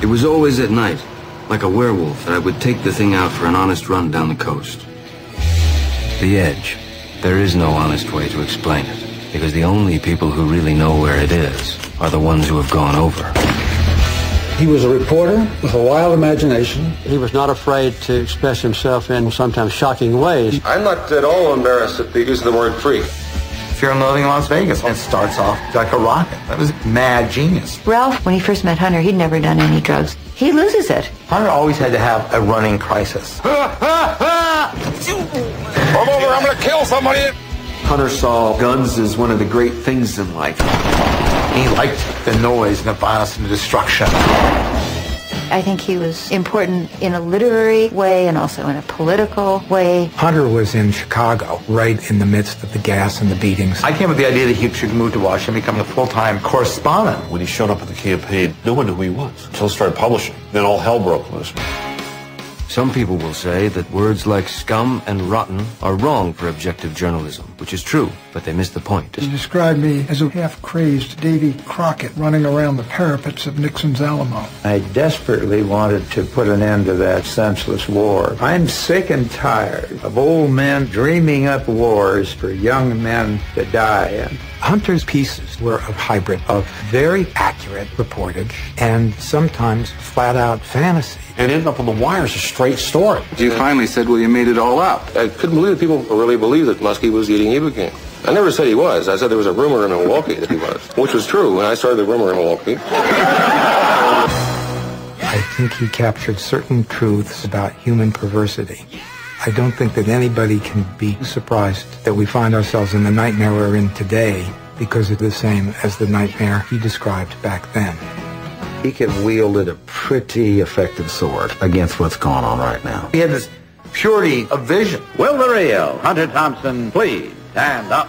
It was always at night, like a werewolf, that I would take the thing out for an honest run down the coast. The Edge. There is no honest way to explain it, because the only people who really know where it is are the ones who have gone over. He was a reporter with a wild imagination. He was not afraid to express himself in sometimes shocking ways. I'm not at all embarrassed at the use of the word freak. Fear and Loathing in Las Vegas. It starts off like a rocket. That was mad genius. Ralph, when he first met Hunter, he'd never done any drugs. He loses it. Hunter always had to have a running crisis. Come over, I'm gonna kill somebody! Hunter saw guns as one of the great things in life. He liked the noise and the violence and the destruction. I think he was important in a literary way and also in a political way. Hunter was in Chicago, right in the midst of the gas and the beatings. I came with the idea that he should move to Washington and become a full-time correspondent. When he showed up at the campaign, no one knew who he was until he started publishing. Then all hell broke loose. Some people will say that words like scum and rotten are wrong for objective journalism, which is true, but they miss the point. He described me as a half-crazed Davy Crockett running around the parapets of Nixon's Alamo. I desperately wanted to put an end to that senseless war. I'm sick and tired of old men dreaming up wars for young men to die in. Hunter's pieces were a hybrid of very accurate reportage and sometimes flat-out fantasy. And ended up on the wire as a straight story. You finally said, well, you made it all up. I couldn't believe that people really believed that Muskie was eating Ibogaine. I never said he was. I said there was a rumor in Milwaukee that he was, which was true, and I started the rumor in Milwaukee. I think he captured certain truths about human perversity. I don't think that anybody can be surprised that we find ourselves in the nightmare we're in today because it's the same as the nightmare he described back then. He could wield a pretty effective sword against what's going on right now. He had this purity of vision. Will the real Hunter Thompson please stand up?